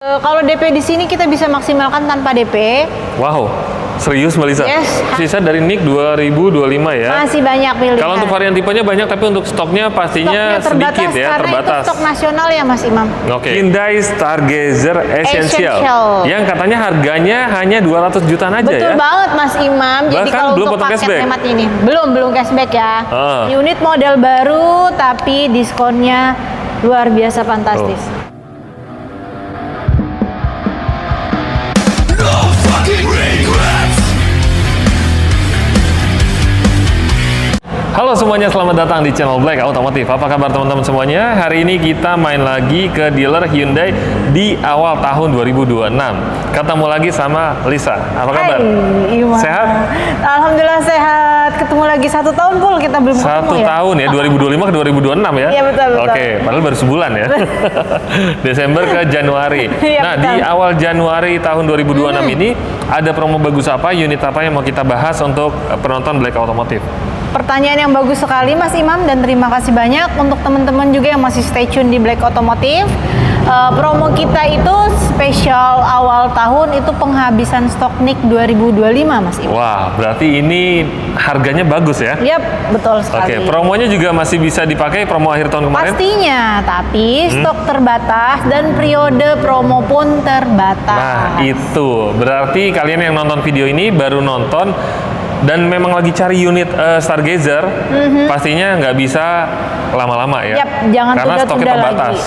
Kalau DP di sini kita bisa maksimalkan tanpa DP. Wow, serius Mbak Lisa? Yes. Sisa dari NIK 2025 ya? Masih banyak pilihan. Kalau untuk varian tipenya banyak, tapi untuk stoknya pastinya sedikit ya, karena terbatas. Itu stok nasional ya Mas Imam. Oke. Hyundai Stargazer Essential. Yang katanya harganya hanya 200 jutaan aja. Betul ya? banget Mas Imam. Jadi Bahkan kalau belum untuk potong paket cashback? hemat ini belum cashback ya. Unit model baru tapi diskonnya luar biasa fantastis. Halo semuanya, selamat datang di channel Black Automotive. Apa kabar teman-teman semuanya? Hari ini kita main lagi ke dealer Hyundai di awal tahun 2026. Ketemu lagi sama Lisa. Apa kabar? Hai, Sehat? Alhamdulillah sehat. Ketemu lagi 1 tahun pul kita belum ketemu ya. 1 tahun ya, 2025 ke 2026 ya? Iya betul. Oke, padahal baru sebulan ya. Desember ke Januari. Iya, Nah, betul. di awal Januari tahun 2026 ini ada promo bagus apa, unit apa yang mau kita bahas untuk penonton Black Automotive? Pertanyaan yang bagus sekali Mas Imam, dan terima kasih banyak untuk teman-teman juga yang masih stay tune di Black Automotive. Promo kita itu spesial awal tahun itu penghabisan stok NIK 2025 Mas Imam. Wah, berarti ini harganya bagus ya? Yap, betul sekali. Oke, promonya juga masih bisa dipakai promo akhir tahun kemarin? Pastinya, tapi stok terbatas dan periode promo pun terbatas. Nah, itu berarti kalian yang nonton video ini baru nonton dan memang lagi cari unit Stargazer, pastinya nggak bisa lama-lama ya. Yap, jangan karena stoknya tunda-tunda terbatas.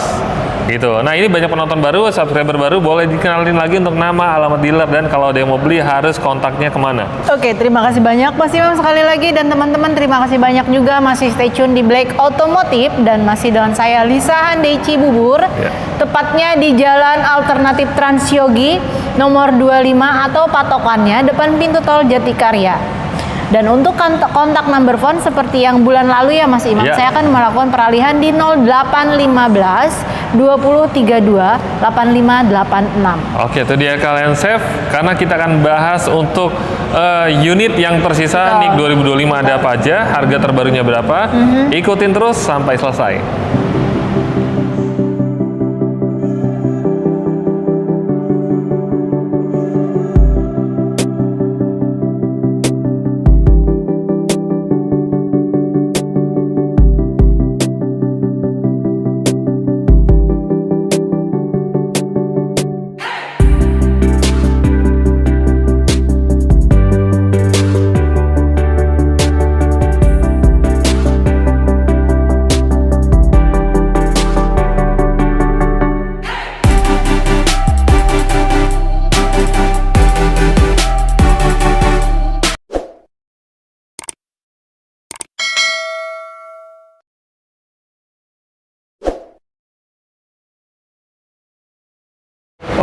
Gitu. Nah, ini banyak penonton baru, subscriber baru, boleh dikenalin lagi untuk nama, alamat dealer, dan kalau ada yang mau beli harus kontaknya kemana? Oke, terima kasih banyak Mas Imam sekali lagi, dan teman-teman terima kasih banyak juga masih stay tune di Black Automotive dan masih dengan saya Lisa Handai Cibubur. Ya. Tepatnya di Jalan Alternatif Transyogi nomor 25 atau patokannya depan pintu tol Jatikarya. Dan untuk kontak number phone seperti yang bulan lalu ya Mas Imam, saya akan melakukan peralihan di 0815 2032 8586. Oke, itu dia, kalian save karena kita akan bahas untuk unit yang tersisa NIK 2025 ada apa aja, harga terbarunya berapa. Ikutin terus sampai selesai.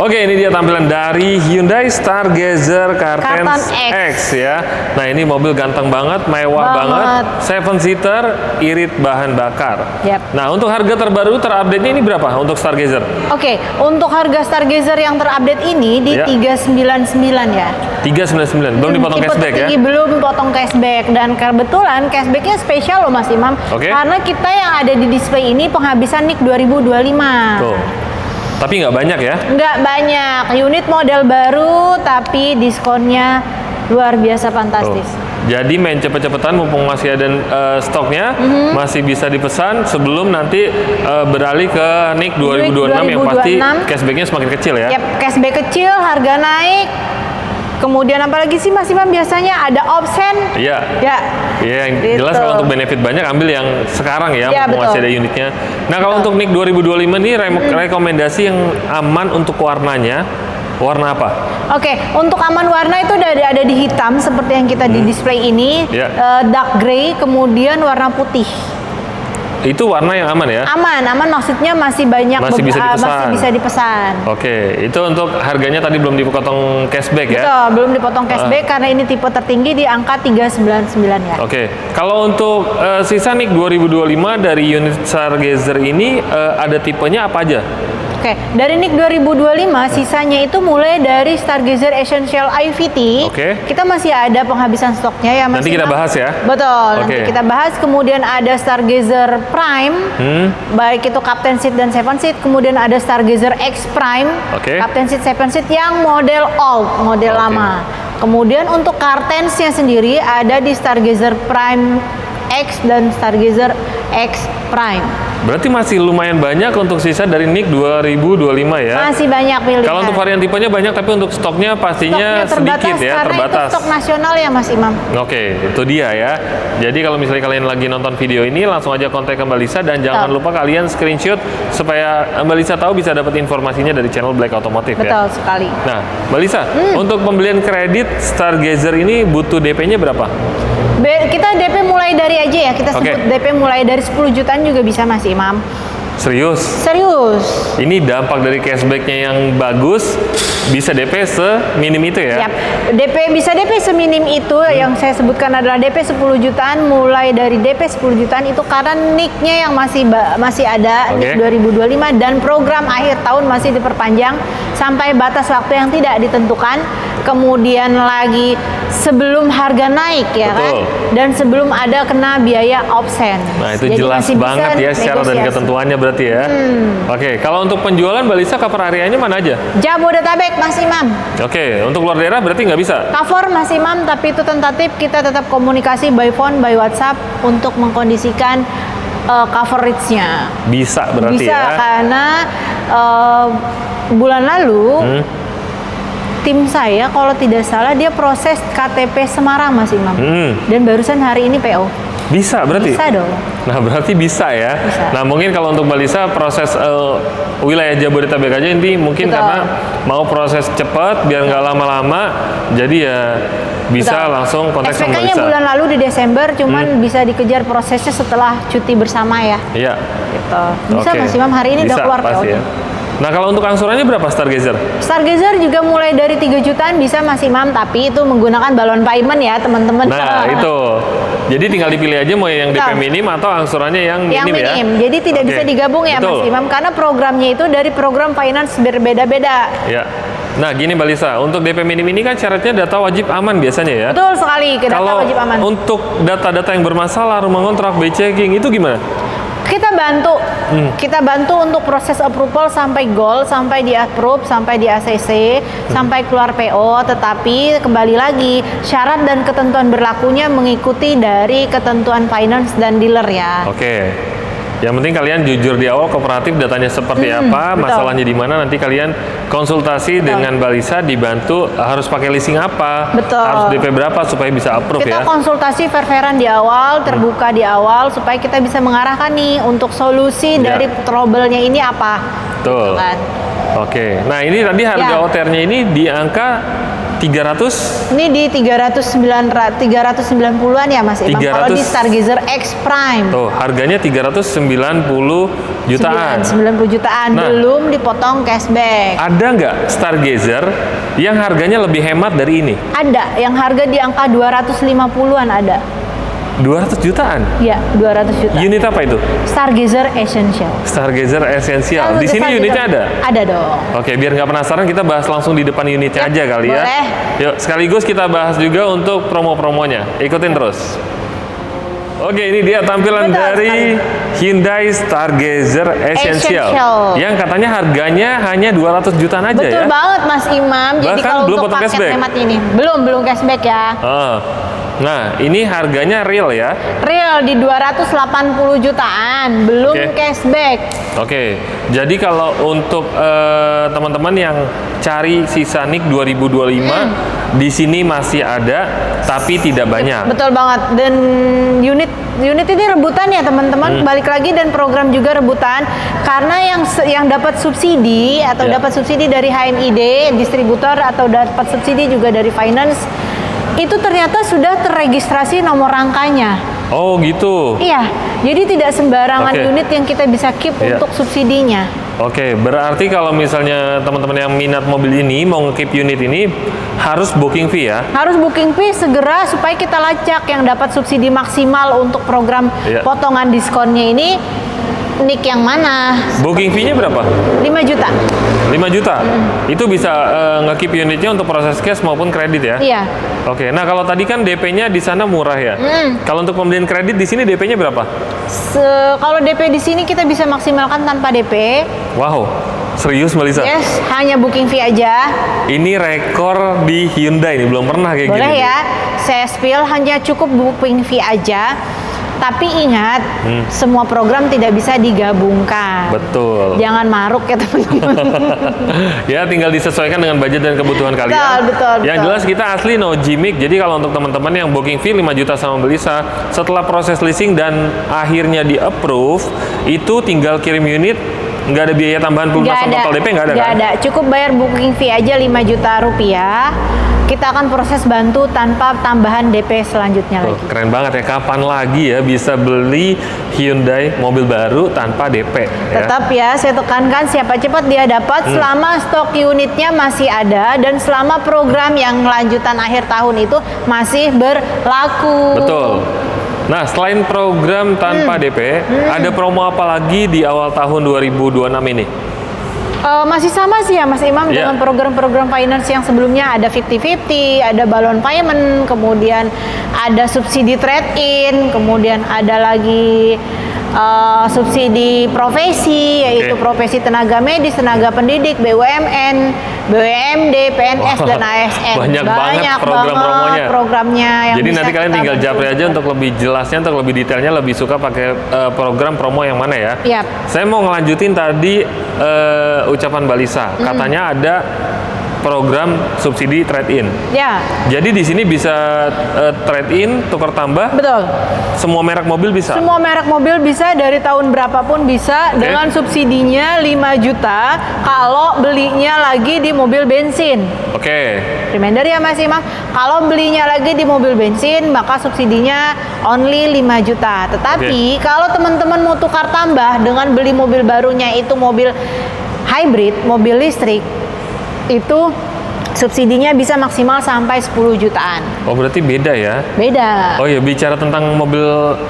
Oke, ini dia tampilan dari Hyundai Stargazer Karten X ya. Nah, ini mobil ganteng banget, mewah banget, 7-seater, irit bahan bakar. Yap. Nah, untuk harga terbaru terupdate-nya ini berapa untuk Stargazer? Oke, untuk harga Stargazer yang terupdate ini di 399 ya. 399, belum dipotong cashback ya? Belum potong cashback, dan kebetulan cashbacknya spesial loh Mas Imam. Karena kita yang ada di display ini penghabisan NIK 2025. Tuh. Tapi nggak banyak ya? Nggak banyak. Unit model baru, tapi diskonnya luar biasa fantastis. Jadi main cepet-cepetan mumpung masih ada stoknya, masih bisa dipesan sebelum nanti beralih ke NIK 2026 yang pasti cashbacknya semakin kecil ya? Yap, cashback kecil, harga naik. Kemudian apalagi sih Mas Imam, biasanya ada option. Iya. Ya. Iya, yang jelas kalau untuk benefit banyak ambil yang sekarang ya, mumpung masih ada unitnya. Nah, kalau untuk NIK 2025 ini rekomendasi yang aman untuk warnanya, warna apa? Oke, untuk aman warna itu udah ada di hitam seperti yang kita di display ini, dark gray, kemudian warna putih. Itu warna yang aman ya? Aman maksudnya masih banyak, masih bisa dipesan. Oke, itu untuk harganya tadi belum dipotong cashback ya? Betul, belum dipotong cashback karena ini tipe tertinggi di angka 399 ya. Oke, kalau untuk sisa NIK 2025 dari unit Stargazer ini ada tipenya apa aja? Oke, dari NIK 2025 sisanya itu mulai dari Stargazer Essential IVT. Oke. Kita masih ada penghabisan stoknya ya Mas Nanti kita Imam. bahas ya. Betul, Oke. nanti kita bahas. Kemudian ada Stargazer Prime, baik itu Captain Seat dan Seven Seat. Kemudian ada Stargazer X Prime, Oke. Captain Seat, Seven Seat yang model old, model Oke. lama. Kemudian untuk Cartensnya sendiri ada di Stargazer Prime X dan Stargazer X Prime. Berarti masih lumayan banyak untuk sisa dari NIK 2025 ya. Masih banyak pilihan. Kalau untuk varian tipenya banyak, tapi untuk stoknya pastinya Stoknya sedikit ya, karena terbatas. itu stok nasional ya Mas Imam. Oke, itu dia ya. Jadi kalau misalnya kalian lagi nonton video ini, langsung aja kontak ke Mbak Lisa dan jangan Betul. lupa kalian screenshot supaya Mbak Lisa tahu bisa dapat informasinya dari channel Black Automotive ya. Betul sekali. Nah, Mbak Lisa, untuk pembelian kredit Stargazer ini butuh DP-nya berapa? Kita DP mulai dari aja ya, kita Oke. sebut DP mulai dari 10 jutaan juga bisa Mas Imam. Serius? Serius. Ini dampak dari cashback-nya yang bagus, bisa DP seminim itu ya? Yap. Bisa DP seminim itu yang saya sebutkan adalah DP 10 jutaan, mulai dari DP 10 jutaan itu karena NIK-nya yang masih ada, Oke. NIK 2025, dan program akhir tahun masih diperpanjang sampai batas waktu yang tidak ditentukan. Kemudian lagi sebelum harga naik ya kan, Betul. dan sebelum ada kena biaya obsen. Nah, itu Jadi jelas masih bisa banget ya syarat dan negosiasi. ketentuannya berarti ya. Oke, kalau untuk penjualan Mbak Lisa cover areanya mana aja? Jabodetabek Mas Imam. Oke, untuk luar daerah berarti nggak bisa? Cover Mas Imam, tapi itu tentatif, kita tetap komunikasi by phone, by WhatsApp untuk mengkondisikan coverage-nya. Bisa berarti Bisa ya? karena bulan lalu tim saya kalau tidak salah dia proses KTP Semarang Mas Imam. Dan barusan hari ini PO. Bisa berarti? Bisa dong. Nah, berarti bisa ya? Bisa. Nah, mungkin kalau untuk Mbak Lisa proses wilayah Jabodetabek aja ini mungkin Betul. karena mau proses cepat biar nggak lama-lama, jadi ya bisa Betul. langsung kontak sama Mbak SPK-nya Lisa. bulan lalu di Desember, cuman bisa dikejar prosesnya setelah cuti bersama ya. Iya. Gitu. Bisa Oke. Mas Imam, hari ini udah Bisa, keluar pasti PO-nya. ya. Nah, kalau untuk angsurannya berapa Stargazer? Stargazer juga mulai dari 3 jutaan bisa Mas Imam, tapi itu menggunakan balon payment ya teman-teman. Nah, itu. Jadi tinggal dipilih aja mau yang DP Betul. minim atau angsurannya yang yang minim ya. minim. Jadi tidak Oke. bisa digabung ya Betul. Mas Imam, karena programnya itu dari program finance berbeda-beda. Ya. Nah, gini Mbak Lisa, untuk DP minim ini kan syaratnya data wajib aman biasanya ya. Betul sekali, data Kalau wajib aman. untuk data-data yang bermasalah, rumah kontrak, checking itu gimana? Kita bantu untuk proses approval sampai goal, sampai di approve, sampai di ACC, sampai keluar PO. Tetapi kembali lagi syarat dan ketentuan berlakunya mengikuti dari ketentuan finance dan dealer ya. Oke. Yang penting kalian jujur di awal kooperatif datanya seperti apa, betul. masalahnya di mana, nanti kalian konsultasi dengan Mbak Lisa dibantu harus pakai leasing apa, Betul. harus DP berapa supaya bisa approve Kita ya. konsultasi fair-fairan di awal, terbuka di awal supaya kita bisa mengarahkan nih untuk solusi Ya. dari trouble-nya ini apa. Betul. Gitu kan. Oke. Nah, ini tadi harga Ya. OTR-nya ini di angka 300. Ini di 390-an ya Mas Imam. Kalau di 300. Stargazer X Prime. Tuh, harganya 390 jutaan. 90 jutaan, Nah. belum dipotong cashback. Ada nggak Stargazer yang harganya lebih hemat dari ini? Ada yang harga di angka 250-an ada. 200 jutaan? Ya, 200 juta. Unit apa itu? Stargazer Essential. Stargazer Essential. Di sini Stargazer. unitnya ada? Ada dong. Oke, biar nggak penasaran kita bahas langsung di depan unitnya aja kali ya. boleh. Yuk, sekaligus kita bahas juga untuk promo-promonya. Ikutin terus. Oke, ini dia tampilan Betul dari Hyundai Stargazer Essential. Essential. Yang katanya harganya hanya 200 jutaan aja Betul ya. banget Mas Imam. Jadi Bahkan kalau belum untuk potong paket cashback. hemat ini belum cashback ya. Nah, ini harganya real ya. Real di 280 jutaan, belum Oke. cashback. Oke, jadi kalau untuk teman-teman yang cari sisa NIK 2025, di sini masih ada, tapi tidak banyak. Betul banget. Dan unit ini rebutan ya teman-teman. Balik lagi, dan program juga rebutan karena yang dapat subsidi atau Ya. dapat subsidi dari HMID distributor atau dapat subsidi juga dari finance itu ternyata sudah terregistrasi nomor rangkanya. Oh gitu. Iya, jadi tidak sembarangan Oke. unit yang kita bisa keep Iya. untuk subsidinya. Oke, berarti kalau misalnya teman-teman yang minat mobil ini mau nge-keep unit ini harus booking fee ya. Harus booking fee segera supaya kita lacak yang dapat subsidi maksimal untuk program Iya. potongan diskonnya ini NIK yang mana. Booking fee-nya berapa? 5 juta. 5 juta? Itu bisa nge-keep unitnya untuk proses cash maupun kredit ya? Iya. Oke, nah kalau tadi kan DP-nya di sana murah ya. Kalau untuk pembelian kredit di sini DP-nya berapa? Kalau DP di sini kita bisa maksimalkan tanpa DP. Wow, serius Mbak Lisa? Yes, hanya booking fee aja. Ini rekor di Hyundai nih, belum pernah kayak gini. Boleh ya, saya spill hanya cukup booking fee aja. Tapi ingat, semua program tidak bisa digabungkan. Betul. Jangan maruk ya teman-teman. Ya, tinggal disesuaikan dengan budget dan kebutuhan kalian. Betul. Yang jelas kita asli no gimmick. Jadi kalau untuk teman-teman yang booking fee 5 juta sama Belisa, setelah proses leasing dan akhirnya di-approve, itu tinggal kirim unit, nggak ada biaya tambahan pelunasan total DP, nggak ada nggak kan? ada, cukup bayar booking fee aja 5 juta rupiah. Kita akan proses bantu tanpa tambahan DP selanjutnya lagi. Keren banget ya, kapan lagi ya bisa beli Hyundai mobil baru tanpa DP ya? Tetap ya, saya tekankan siapa cepat dia dapat selama stok unitnya masih ada dan selama program yang lanjutan akhir tahun itu masih berlaku. Betul. Nah, selain program tanpa DP, ada promo apa lagi di awal tahun 2026 ini? Masih sama sih ya Mas Imam dengan program-program finance yang sebelumnya, ada 50-50, ada balloon payment, kemudian ada subsidi trade-in, kemudian ada lagi subsidi profesi, yaitu profesi tenaga medis, tenaga pendidik, BUMN, BUMD, PNS, dan ASN. Banyak banget program-promonya. Programnya yang jadi bisa nanti kalian tinggal japri aja untuk lebih jelasnya, untuk lebih detailnya, lebih suka pakai program promo yang mana ya. Yap. Saya mau ngelanjutin tadi ucapan Mbak Lisa. Katanya ada program subsidi trade-in. Ya. Jadi di sini bisa trade-in, tukar tambah. Betul. Semua merek mobil bisa. Semua merek mobil bisa, dari tahun berapapun bisa, dengan subsidinya 5 juta kalau belinya lagi di mobil bensin. Oke. Reminder ya Mas Imam, kalau belinya lagi di mobil bensin maka subsidinya only 5 juta. Tetapi kalau teman-teman mau tukar tambah dengan beli mobil barunya itu mobil hybrid, mobil listrik, itu subsidinya bisa maksimal sampai 10 jutaan. Oh, berarti beda ya? Beda. Oh ya, bicara tentang mobil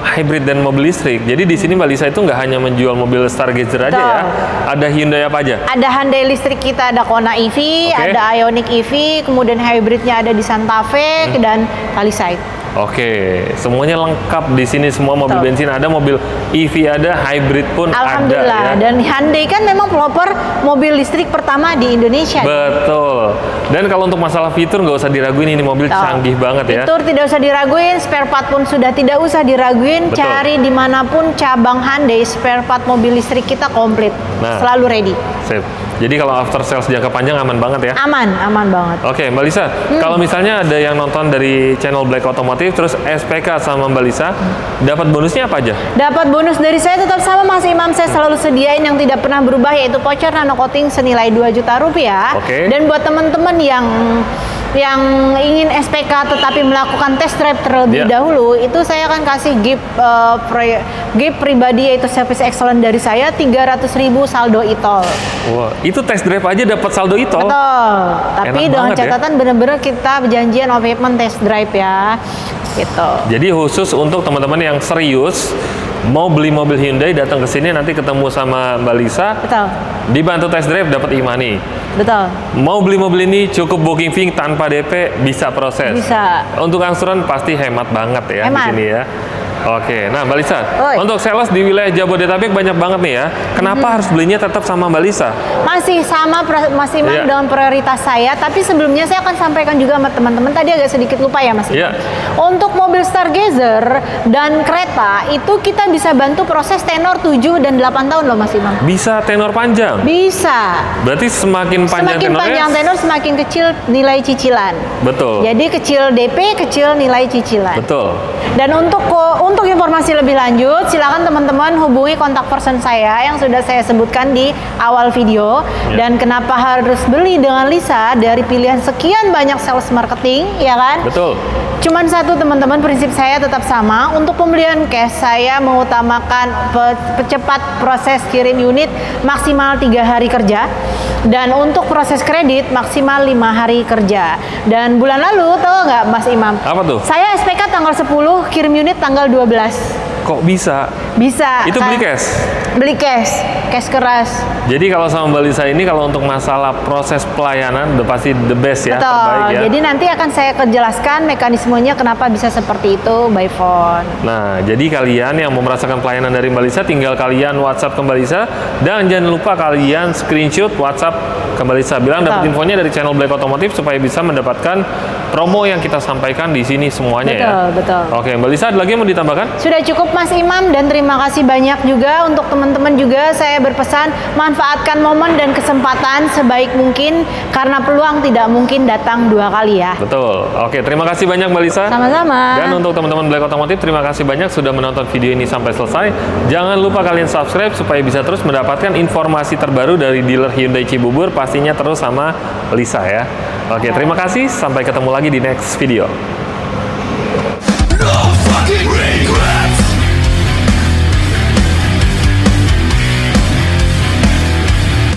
hybrid dan mobil listrik. Jadi di sini Mbak Lisa itu nggak hanya menjual mobil Stargazer aja ya? Ada Hyundai apa aja? Ada Hyundai listrik kita, ada Kona EV, ada Ioniq EV, kemudian hybridnya ada di Santa Fe dan Palisade. Oke, semuanya lengkap di sini, semua mobil bensin ada, mobil EV ada, hybrid pun Alhamdulillah. ada ya. Dan Hyundai kan memang pelopor mobil listrik pertama di Indonesia. Betul. Dan kalau untuk masalah fitur nggak usah diraguin, ini mobil canggih banget ya. Fitur tidak usah diraguin, spare part pun sudah tidak usah diraguin. Cari dimanapun cabang Hyundai, spare part mobil listrik kita komplit, selalu ready. Sip. Jadi kalau after sales jangka panjang aman banget ya? Aman banget. Oke, Mbak Lisa, kalau misalnya ada yang nonton dari channel Black Otomotif, terus SPK sama Mbak Lisa, dapat bonusnya apa aja? Dapat bonus dari saya tetap sama Mas Imam, saya selalu sediain yang tidak pernah berubah, yaitu voucher nano coating senilai 2 juta rupiah. Dan buat teman-teman yang ingin SPK tetapi melakukan test drive terlebih dahulu, itu saya akan kasih gift pribadi, yaitu service excellent dari saya 300.000 saldo e-tol. Wah, itu test drive aja dapat saldo e-tol. Betul. Tapi dengan catatan benar-benar kita berjanjian komitmen test drive ya. Gitu. Jadi khusus untuk teman-teman yang serius mau beli mobil Hyundai, datang ke sini nanti ketemu sama Mbak Lisa. Betul. Dibantu test drive dapat e-money. Betul. Mau beli mobil ini cukup booking fee tanpa DP bisa proses. Bisa. Untuk angsuran pasti hemat banget ya di sini ya. Oke, nah Mbak Lisa, untuk sales di wilayah Jabodetabek banyak banget nih ya. Kenapa harus belinya tetap sama Mbak Lisa? Masih sama Mas Imam dengan prioritas saya, tapi sebelumnya saya akan sampaikan juga sama teman-teman, tadi agak sedikit lupa ya Mas Imam. Untuk mobil Stargazer dan kereta itu kita bisa bantu proses tenor 7 dan 8 tahun loh Mas Imam. Bisa tenor panjang? Bisa. Berarti semakin panjang tenornya? Semakin panjang tenor semakin kecil nilai cicilan. Betul. Jadi kecil DP, kecil nilai cicilan. Betul. Dan untuk informasi lebih lanjut, silakan teman-teman hubungi kontak person saya yang sudah saya sebutkan di awal video. Dan kenapa harus beli dengan Lisa dari pilihan sekian banyak sales marketing, ya kan? Betul. Cuman satu teman-teman, prinsip saya tetap sama. Untuk pembelian cash saya mengutamakan percepat proses kirim unit maksimal 3 hari kerja. Dan untuk proses kredit maksimal 5 hari kerja. Dan bulan lalu tahu nggak Mas Imam? Apa tuh? Saya SPK tanggal 10, kirim unit tanggal 12. Kok bisa? Bisa. Itu beli cash? Beli cash keras. Jadi kalau sama Mbak Lisa ini kalau untuk masalah proses pelayanan udah pasti the best ya, Betul. terbaik ya. Jadi nanti akan saya jelaskan mekanismenya kenapa bisa seperti itu by phone. Nah, jadi kalian yang mau merasakan pelayanan dari Mbak Lisa, tinggal kalian WhatsApp ke Mbak Lisa, dan jangan lupa kalian screenshot WhatsApp ke Mbak Lisa. Bilang dapat infonya dari channel Black Otomotif supaya bisa mendapatkan promo yang kita sampaikan di sini semuanya ya. Betul. Oke, Mbak Lisa ada lagi yang mau ditambahkan? Sudah cukup Mas Imam, dan terima kasih banyak juga untuk teman-teman juga. Saya berpesan manfaatkan momen dan kesempatan sebaik mungkin karena peluang tidak mungkin datang 2 kali ya. Betul. Oke, terima kasih banyak Mbak Lisa. Sama-sama. Dan untuk teman-teman Black Otomotif, terima kasih banyak sudah menonton video ini sampai selesai. Jangan lupa kalian subscribe supaya bisa terus mendapatkan informasi terbaru dari dealer Hyundai Cibubur, pastinya terus sama Lisa ya. Oke, terima kasih. Sampai ketemu lagi di next video. No fucking regret.